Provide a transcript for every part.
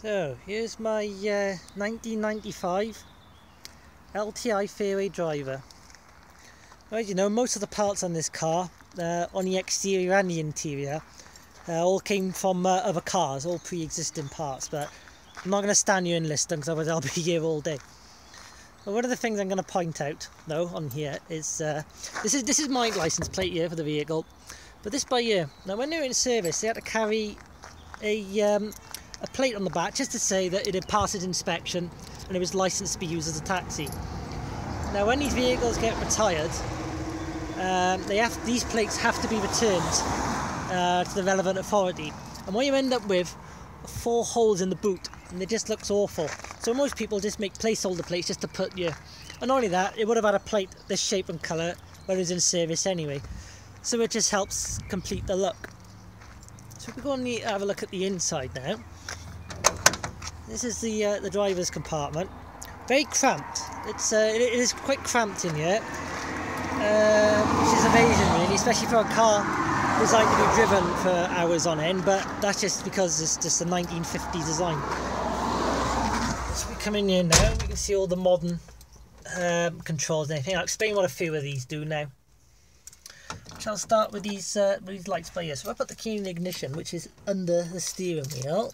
So here's my 1995 LTI Fairway driver. As you know, most of the parts on this car, on the exterior and the interior, all came from other cars, all pre-existing parts, but I'm not going to stand here and list them because otherwise I'll be here all day. But one of the things I'm going to point out though on here is this is my license plate here for the vehicle, but this by here. Now when they were in service they had to carry a plate on the back just to say that it had passed its inspection and it was licensed to be used as a taxi. Now when these vehicles get retired, these plates have to be returned to the relevant authority, and what you end up with are 4 holes in the boot, and it just looks awful. So most people just make placeholder plates just to put you, and not only that, it would have had a plate this shape and colour when it was in service anyway, so it just helps complete the look. So if we go and have a look at the inside now. This is the driver's compartment. Very cramped. It is quite cramped in here, which is amazing really, especially for a car designed to be driven for hours on end, but that's just because it's just a 1950 design. So we come in here now, we can see all the modern controls and everything. I'll explain what a few of these do now. So I'll start with these lights by here. So if I put the key in the ignition, which is under the steering wheel,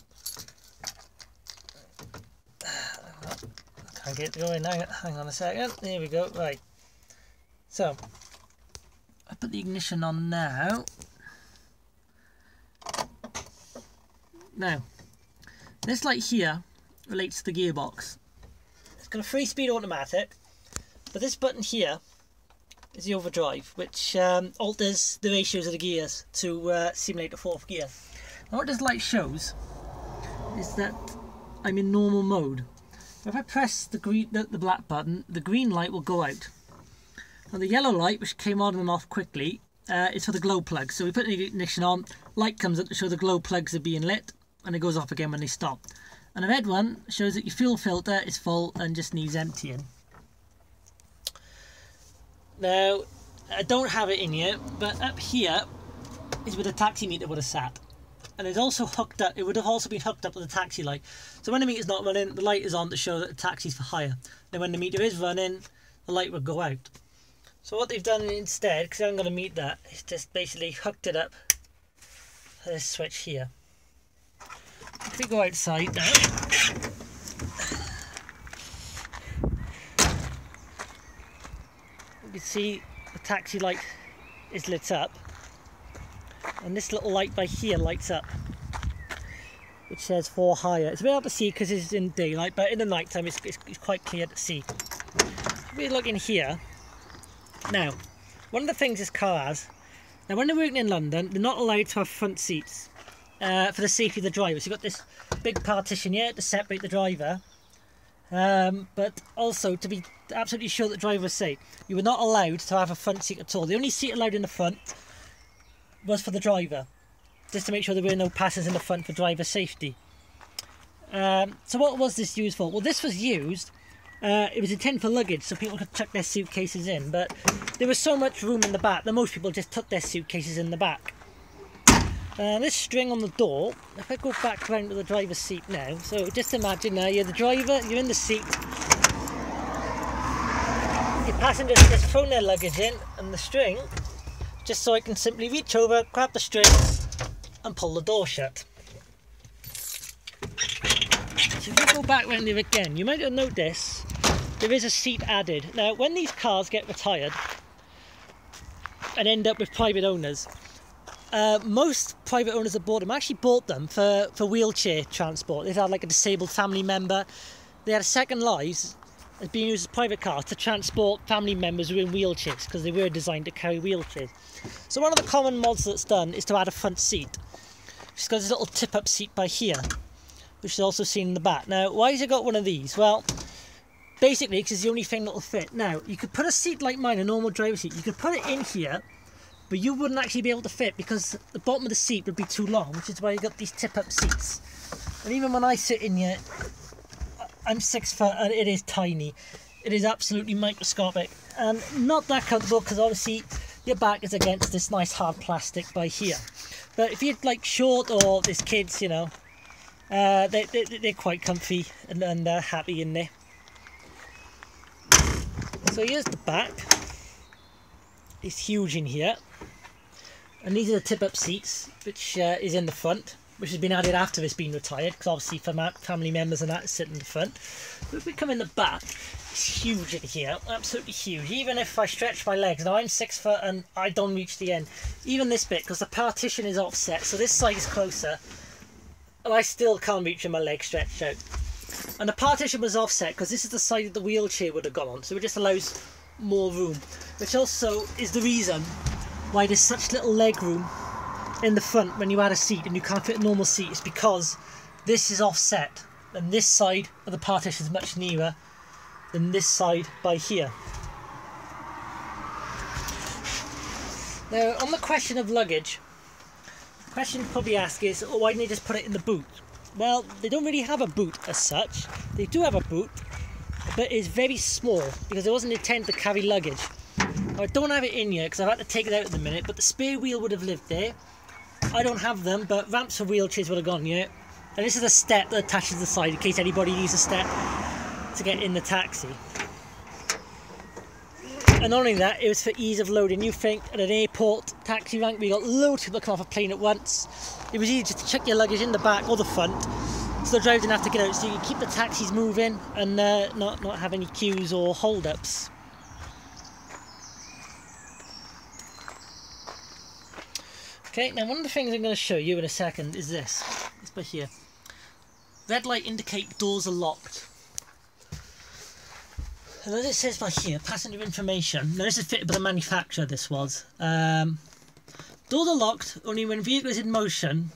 I can't get it going. Hang on a second. There we go. Right. So I put the ignition on now. Now, this light here relates to the gearbox. It's got a 3-speed automatic, but this button here is the overdrive, which alters the ratios of the gears to simulate the 4th gear. Now what this light shows is that I'm in normal mode. If I press the black button, the green light will go out. Now the yellow light, which came on and off quickly, is for the glow plugs. So we put the ignition on, light comes up to show the glow plugs are being lit, and it goes off again when they stop. And the red one shows that your fuel filter is full and just needs emptying. Now, I don't have it in here, but up here is where the taximeter would have sat. And it's also hooked up, it would have also been hooked up with the taxi light. So when the meter's not running, the light is on to show that the taxi's for hire. Then when the meter is running, the light would go out. So what they've done instead, because I haven't got to meet that, is just basically hooked it up to this switch here. If we go outside now, you can see the taxi light is lit up, and this little light by here lights up, which says for hire. It's a bit hard to see because it's in daylight, but in the night time it's quite clear to see. If we look in here, now one of the things this car has, now when they're working in London, they're not allowed to have front seats for the safety of the driver. So you've got this big partition here to separate the driver, but also to be absolutely sure that the driver is safe, you were not allowed to have a front seat at all. The only seat allowed in the front was for the driver, just to make sure there were no passengers in the front for driver safety. So what was this used for? Well, this was used, it was intended for luggage, so people could chuck their suitcases in, but there was so much room in the back that most people just took their suitcases in the back. This string on the door, if I go back around to the driver's seat now, so just imagine now you're the driver, you're in the seat, your passengers have just thrown their luggage in, and the string, just so I can simply reach over, grab the string and pull the door shut. So if you go back around there again, you might have noticed there is a seat added. Now when these cars get retired and end up with private owners, most private owners that bought them actually bought them for wheelchair transport. They've had like a disabled family member. They had a second lives as being used as private cars to transport family members who are in wheelchairs, because they were designed to carry wheelchairs. So one of the common mods that's done is to add a front seat. It's got this little tip-up seat by here, which is also seen in the back. Now, why has it got one of these? Well, basically because it's the only thing that will fit. Now, you could put a seat like mine, a normal driver seat, you could put it in here, but you wouldn't actually be able to fit because the bottom of the seat would be too long, which is why you got these tip-up seats. And even when I sit in here, I'm 6 foot and it is tiny. It is absolutely microscopic and not that comfortable because obviously your back is against this nice hard plastic by here. But if you're like short or there's kids, you know, They're quite comfy and happy in there. So here's the back. It's huge in here. And these are the tip-up seats, which is in the front, which has been added after it's been retired, because obviously for family members and that sit in the front. But if we come in the back, it's huge in here, absolutely huge. Even if I stretch my legs, now I'm 6 foot and I don't reach the end. Even this bit, because the partition is offset, so this side is closer, and I still can't reach with my legs stretched out. And the partition was offset because this is the side that the wheelchair would have gone on, so it just allows more room, which also is the reason why there's such little leg room in the front when you add a seat and you can't fit a normal seat. Is because this is offset and this side of the partition is much nearer than this side by here. Now on the question of luggage, the question you probably ask is, oh, why didn't they just put it in the boot? Well, they don't really have a boot as such. They do have a boot, but it's very small because it wasn't intended to carry luggage. I don't have it in here because I've had to take it out at the minute, but the spare wheel would have lived there. I don't have them, but ramps for wheelchairs would have gone here. And this is a step that attaches to the side in case anybody needs a step to get in the taxi. And not only that, it was for ease of loading. You think at an airport taxi rank, we got loads of people come off a plane at once. It was easy just to chuck your luggage in the back or the front, so the driver didn't have to get out, so you can keep the taxis moving and not have any queues or hold-ups. Okay, now one of the things I'm going to show you in a second is this. It's by here. Red light indicate doors are locked. And as it says by here, passenger information. Now this is fitted by the manufacturer, this was. Doors are locked only when vehicle is in motion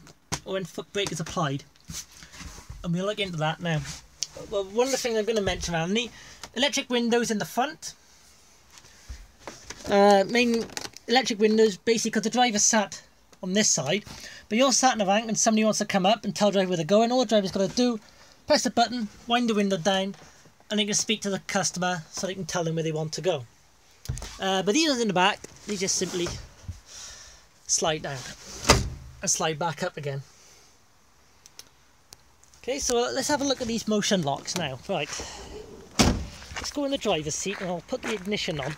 or when foot brake is applied. And we'll look into that now. Well, one of the things I'm going to mention around the electric windows in the front. Main electric windows, basically because the driver sat on this side, but you're sat in a rank and somebody wants to come up and tell the driver where they're going. All the driver's got to do, press the button, wind the window down, and they can speak to the customer so they can tell them where they want to go. But these ones in the back, they just simply slide down and slide back up again. Okay, so let's have a look at these motion locks now. Right, let's go in the driver's seat and I'll put the ignition on.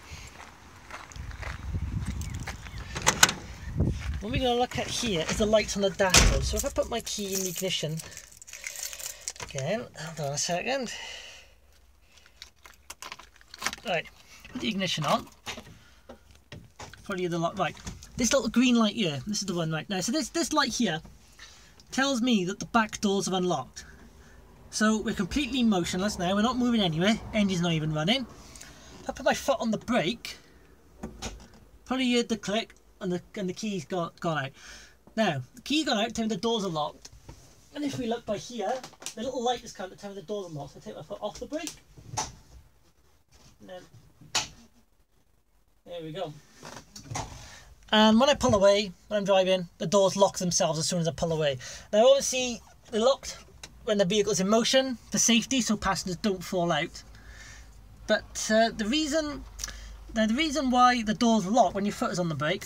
What we're going to look at here is the lights on the dashboard. So if I put my key in the ignition again, hold on a second. Right, put the ignition on. Probably the light. Right, this little green light here, this is the one right now. So this light here tells me that the back doors are unlocked. So we're completely motionless now. We're not moving anywhere. Engine's not even running. If I put my foot on the brake, probably heard the click. And the key's gone out. Now, the key gone out, telling me the doors are locked. And if we look by here, the little light has come to tell me the doors are locked. So I take my foot off the brake. And then, there we go. And when I pull away, when I'm driving, the doors lock themselves as soon as I pull away. Now obviously, they're locked when the vehicle's in motion for safety, so passengers don't fall out. But the reason why the doors lock when your foot is on the brake,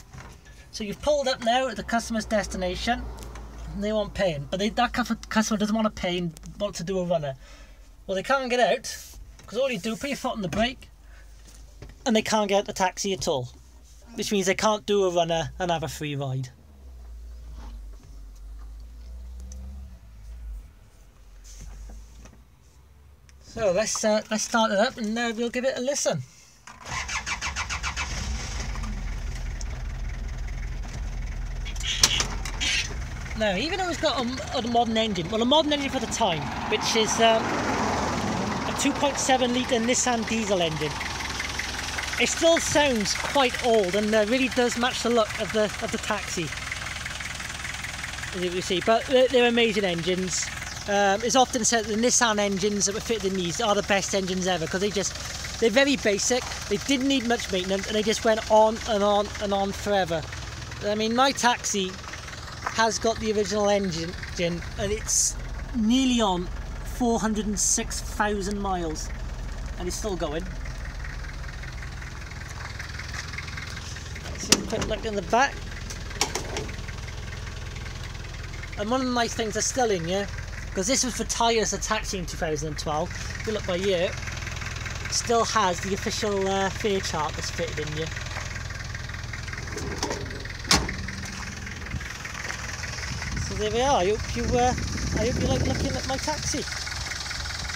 so you've pulled up now at the customer's destination and they want paying, but that customer doesn't want to pay and wants to do a runner. Well, they can't get out because all you do, put your foot on the brake and they can't get out the taxi at all, which means they can't do a runner and have a free ride. So let's start it up and we'll give it a listen. Now, even though it's got a modern engine, well, a modern engine for the time, which is a 2.7 litre Nissan diesel engine, it still sounds quite old and really does match the look of the taxi, as you can see. But they're amazing engines. It's often said that the Nissan engines that were fitted in these are the best engines ever because they're very basic. They didn't need much maintenance and they just went on and on and on forever. I mean, my taxi has got the original engine and it's nearly on 406,000 miles and it's still going. So quick look in the back. And one of the nice things that's still in here, because this was for tyres of taxi in 2012. If you look by here, it still has the official fare chart that's fitted in here. So there we are. I hope you like looking at my taxi.